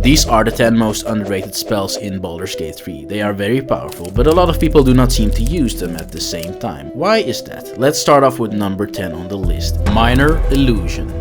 These are the 10 most underrated spells in Baldur's Gate 3. They are very powerful, but a lot of people do not seem to use them at the same time. Why is that? Let's start off with number 10 on the list. Minor Illusion.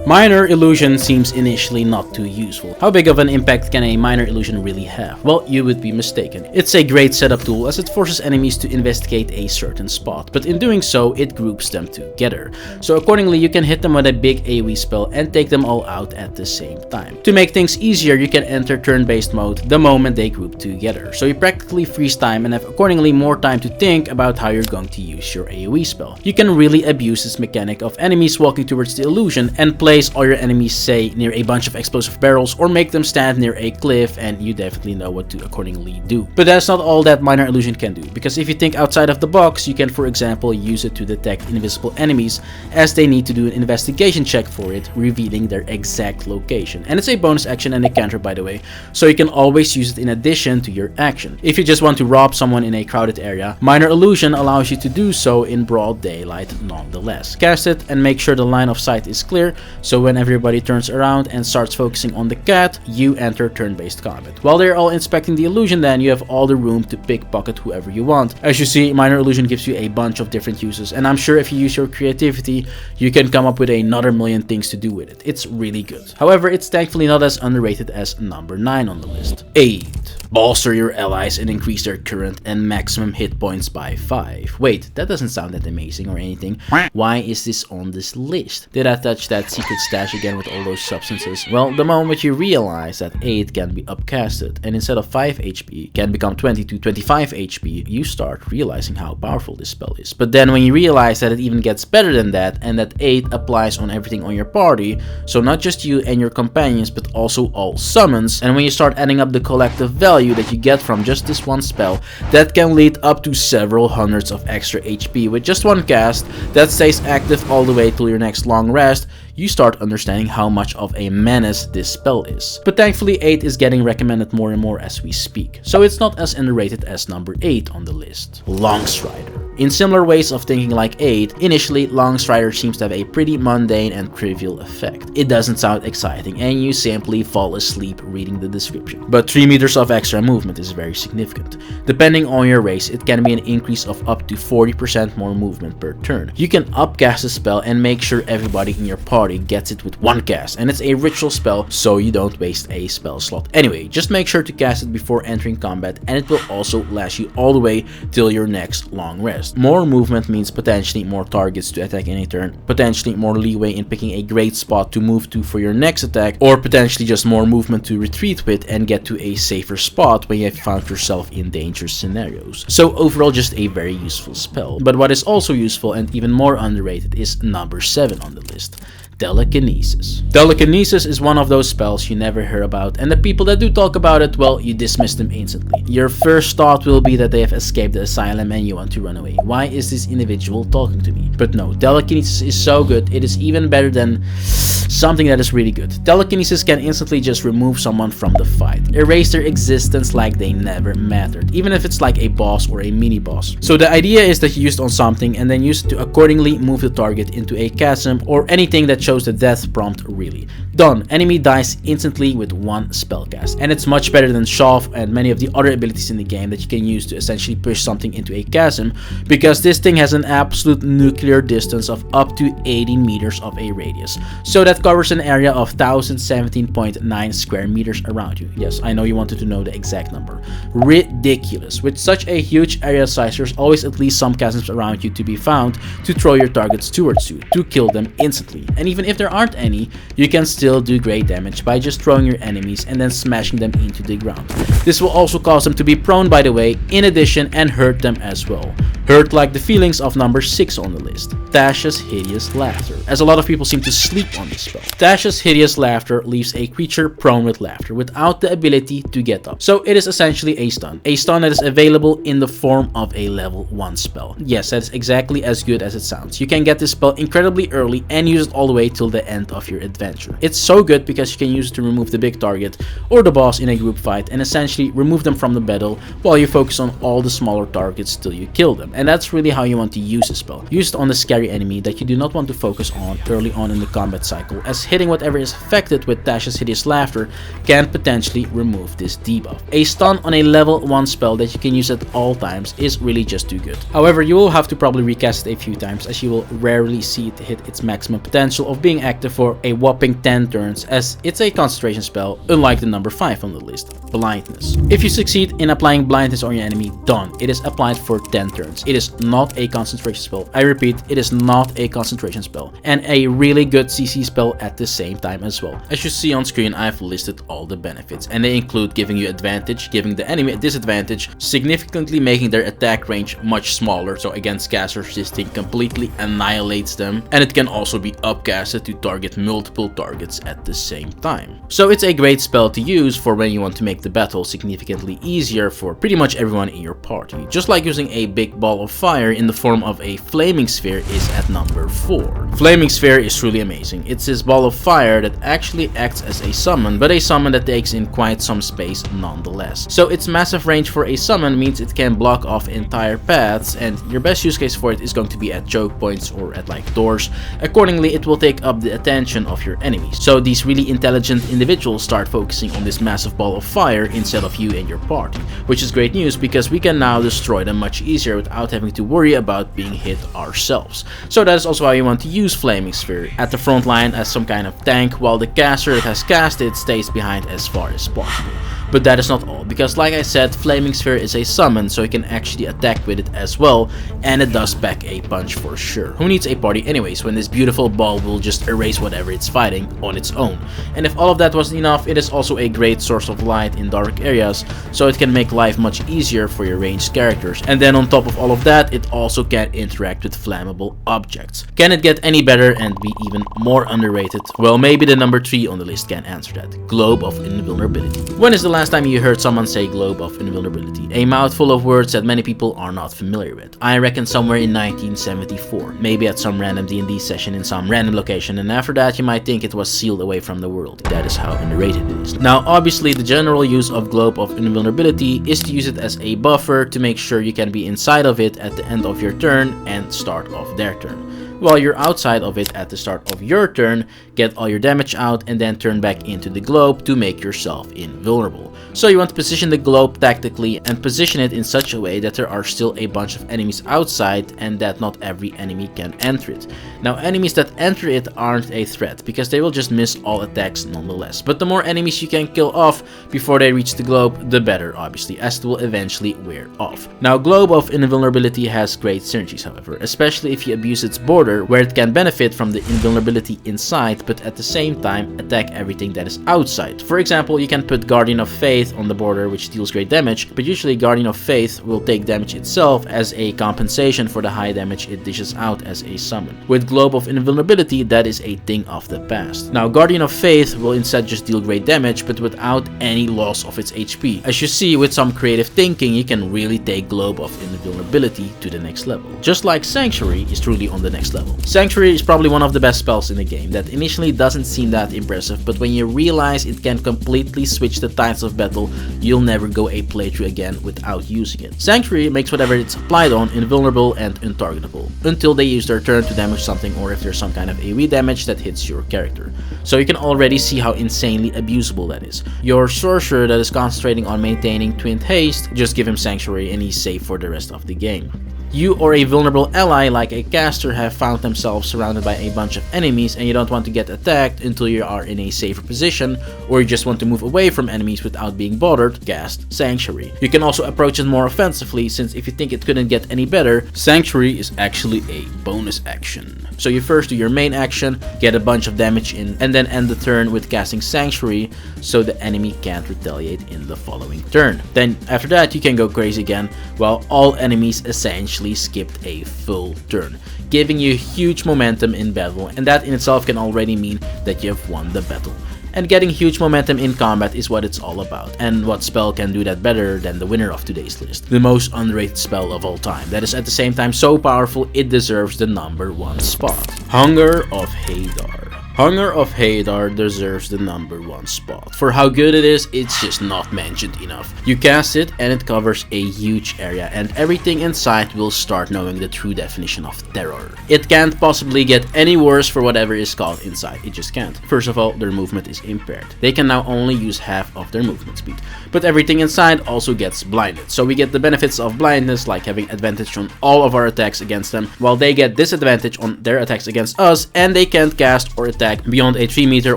Minor Illusion seems initially not too useful. How big of an impact can a Minor Illusion really have? Well, you would be mistaken. It's a great setup tool as it forces enemies to investigate a certain spot, but in doing so, it groups them together. So accordingly, you can hit them with a big AoE spell and take them all out at the same time. To make things easier, you can enter turn-based mode the moment they group together. So you practically freeze time and have accordingly more time to think about how you're going to use your AoE spell. You can really abuse this mechanic of enemies walking towards the illusion and place all your enemies, say, near a bunch of explosive barrels, or make them stand near a cliff, and you definitely know what to accordingly do. But that's not all that Minor Illusion can do, because if you think outside of the box, you can, for example, use it to detect invisible enemies as they need to do an investigation check for it, revealing their exact location. And it's a bonus action and a counter, by the way, so you can always use it in addition to your action. If you just want to rob someone in a crowded area, Minor Illusion allows you to do so in broad daylight nonetheless. Cast it and make sure the line of sight is clear, so when everybody turns around and starts focusing on the cat, you enter turn-based combat. While they're all inspecting the illusion, then you have all the room to pickpocket whoever you want. As you see, Minor Illusion gives you a bunch of different uses, and I'm sure if you use your creativity, you can come up with another million things to do with it. It's really good. However, it's thankfully not as underrated as number 9 on the list. 8. Bolster your allies and increase their current and maximum hit points by 5. Wait, that doesn't sound that amazing or anything. Why is this on this list? Did I touch that secret stash again with all those substances? Well, the moment you realize that 8 can be upcasted and instead of 5 HP can become 20 to 25 HP, you start realizing how powerful this spell is. But then when you realize that it even gets better than that and that 8 applies on everything on your party, so not just you and your companions but also all summons, and when you start adding up the collective value that you get from just this one spell, that can lead up to several hundreds of extra HP with just one cast that stays active all the way till your next long rest, you start understanding how much of a menace this spell is. But thankfully 8 is getting recommended more and more as we speak, so it's not as underrated as number 8 on the list. Longstrider. In similar ways of thinking like 8, initially Longstrider seems to have a pretty mundane and trivial effect. It doesn't sound exciting and you simply fall asleep reading the description. But 3 meters of extra movement is very significant. Depending on your race, it can be an increase of up to 40% more movement per turn. You can upcast a spell and make sure everybody in your party gets it with one cast, and it's a ritual spell so you don't waste a spell slot. Anyway, just make sure to cast it before entering combat and it will also last you all the way till your next long rest. More movement means potentially more targets to attack in a turn, potentially more leeway in picking a great spot to move to for your next attack, or potentially just more movement to retreat with and get to a safer spot when you have found yourself in dangerous scenarios. So overall, just a very useful spell. But what is also useful and even more underrated is number 7 on the list. Telekinesis. Telekinesis is one of those spells you never hear about, and the people that do talk about it, well, you dismiss them instantly. Your first thought will be that they have escaped the asylum and you want to run away. Why is this individual talking to me? But no, telekinesis is so good, it is even better than something that is really good. Telekinesis can instantly just remove someone from the fight, erase their existence like they never mattered, even if it's like a boss or a mini boss. So the idea is that you use it on something and then use it to accordingly move the target into a chasm or anything that shows the death prompt really. Done. Enemy dies instantly with one spellcast. And it's much better than Shove and many of the other abilities in the game that you can use to essentially push something into a chasm, because this thing has an absolute nuclear distance of up to 80 meters of a radius. So that covers an area of 1017.9 square meters around you. Yes, I know you wanted to know the exact number. Ridiculous. With such a huge area size, there's always at least some chasms around you to be found to throw your targets towards you, to kill them instantly. And even if there aren't any, you can still do great damage by just throwing your enemies and then smashing them into the ground. This will also cause them to be prone, by the way, in addition, and hurt them as well. Hurt like the feelings of number 6 on the list, Tasha's Hideous Laughter, as a lot of people seem to sleep on this spell. Tasha's Hideous Laughter leaves a creature prone with laughter without the ability to get up. So it is essentially a stun that is available in the form of a level 1 spell. Yes, that is exactly as good as it sounds. You can get this spell incredibly early and use it all the way till the end of your adventure. It's so good because you can use it to remove the big target or the boss in a group fight and essentially remove them from the battle while you focus on all the smaller targets till you kill them. and that's really how you want to use the spell. Use it on the scary enemy that you do not want to focus on early on in the combat cycle, as hitting whatever is affected with Tasha's Hideous Laughter can potentially remove this debuff. A stun on a level 1 spell that you can use at all times is really just too good. However, you will have to probably recast it a few times, as you will rarely see it hit its maximum potential of being active for a whopping 10 turns, as it's a concentration spell, unlike the number 5 on the list, Blindness. If you succeed in applying Blindness on your enemy, done. It is applied for 10 turns. It is not a concentration spell. I repeat, it is not a concentration spell, and a really good CC spell at the same time as well. As you see on screen, I've listed all the benefits, and they include giving you advantage, giving the enemy a disadvantage, significantly making their attack range much smaller, so against casters this thing completely annihilates them, and it can also be upcasted to target multiple targets at the same time. So it's a great spell to use for when you want to make the battle significantly easier for pretty much everyone in your party. Just like using a big ball of fire in the form of a flaming sphere is at number 4. Flaming sphere is truly amazing. It's this ball of fire that actually acts as a summon, but a summon that takes in quite some space nonetheless. So its massive range for a summon means it can block off entire paths, and your best use case for it is going to be at choke points or at like doors. Accordingly, it will take up the attention of your enemies. So these really intelligent individuals start focusing on this massive ball of fire instead of you and your party, which is great news because we can now destroy them much easier without having to worry about being hit ourselves. So that is also how you want to use Flaming Sphere, at the front line as some kind of tank, while the caster that has cast it stays behind as far as possible. But that is not all, because like I said, Flaming Sphere is a summon, so you can actually attack with it as well, and it does pack a punch for sure. Who needs a party anyways when this beautiful ball will just erase whatever it's fighting on its own? And if all of that wasn't enough, it is also a great source of light in dark areas, so it can make life much easier for your ranged characters. And then on top of all of that, it also can interact with flammable objects. Can it get any better and be even more underrated? Well, maybe the number 3 on the list can answer that. Globe of Invulnerability. When is the last time you heard someone say Globe of Invulnerability? A mouthful of words that many people are not familiar with. I reckon somewhere in 1974, maybe at some random D&D session in some random location, and after that you might think it was sealed away from the world. That is how underrated it is. Now obviously the general use of Globe of Invulnerability is to use it as a buffer to make sure you can be inside of it at the end of your turn and start off their turn, while you're outside of it at the start of your turn, get all your damage out, and then turn back into the globe to make yourself invulnerable. So you want to position the globe tactically and position it in such a way that there are still a bunch of enemies outside and that not every enemy can enter it. Now enemies that enter it aren't a threat because they will just miss all attacks nonetheless, but the more enemies you can kill off before they reach the globe, the better obviously, as it will eventually wear off. Now Globe of Invulnerability has great synergies however, especially if you abuse its border, where it can benefit from the invulnerability inside but at the same time attack everything that is outside. For example, you can put Guardian of Faith on the border, which deals great damage, but usually Guardian of Faith will take damage itself as a compensation for the high damage it dishes out as a summon. With Globe of Invulnerability, that is a thing of the past. Now Guardian of Faith will instead just deal great damage but without any loss of its HP. As you see, with some creative thinking you can really take Globe of Invulnerability to the next level. Just like Sanctuary is truly on the next level. Sanctuary is probably one of the best spells in the game that initially doesn't seem that impressive, but when you realize it can completely switch the tides of battle, you'll never go a playthrough again without using it. Sanctuary makes whatever it's applied on invulnerable and untargetable, until they use their turn to damage something or if there's some kind of AoE damage that hits your character. So you can already see how insanely abusable that is. Your sorcerer that is concentrating on maintaining Twinned Haste, just give him Sanctuary and he's safe for the rest of the game. You or a vulnerable ally like a caster have found themselves surrounded by a bunch of enemies and you don't want to get attacked until you are in a safer position, or you just want to move away from enemies without being bothered, cast Sanctuary. You can also approach it more offensively, since if you think it couldn't get any better, Sanctuary is actually a bonus action. So you first do your main action, get a bunch of damage in, and then end the turn with casting Sanctuary so the enemy can't retaliate in the following turn. Then after that you can go crazy again, while all enemies essentially skipped a full turn, giving you huge momentum in battle, and that in itself can already mean that you've won the battle. And getting huge momentum in combat is what it's all about, and what spell can do that better than the winner of today's list, the most underrated spell of all time, that is at the same time so powerful it deserves the number 1 spot. Hunger of Hadar. Hunger of Hadar deserves the #1 spot. For how good it is, it's just not mentioned enough. You cast it and it covers a huge area, and everything inside will start knowing the true definition of terror. It can't possibly get any worse for whatever is caught inside, it just can't. First of all, their movement is impaired. They can now only use half of their movement speed. But everything inside also gets blinded, so we get the benefits of blindness, like having advantage on all of our attacks against them, while they get disadvantage on their attacks against us, and they can't cast or attack beyond a 3 meter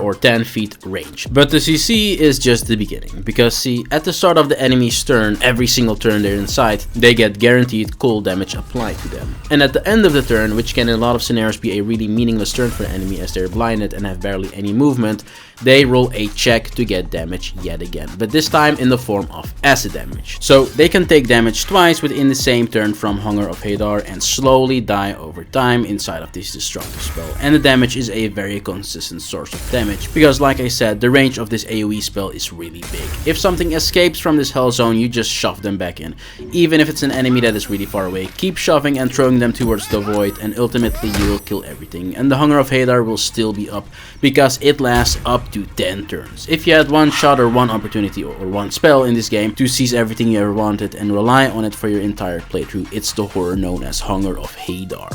or 10 feet range. But the CC is just the beginning, because see, at the start of the enemy's turn, every single turn they're inside, they get guaranteed cold damage applied to them. And at the end of the turn, which can in a lot of scenarios be a really meaningless turn for the enemy as they're blinded and have barely any movement, they roll a check to get damage yet again, but this time in the form of acid damage. So they can take damage twice within the same turn from Hunger of Hadar and slowly die over time inside of this destructive spell. And the damage is a very consistent source of damage, because like I said, the range of this AoE spell is really big. If something escapes from this hell zone, you just shove them back in. Even if it's an enemy that is really far away, keep shoving and throwing them towards the void, and ultimately you will kill everything. And the Hunger of Hadar will still be up, because it lasts up to 10 turns. If you had one shot or one opportunity or one spell in this game to seize everything you ever wanted and rely on it for your entire playthrough, it's the horror known as Hunger of Hadar.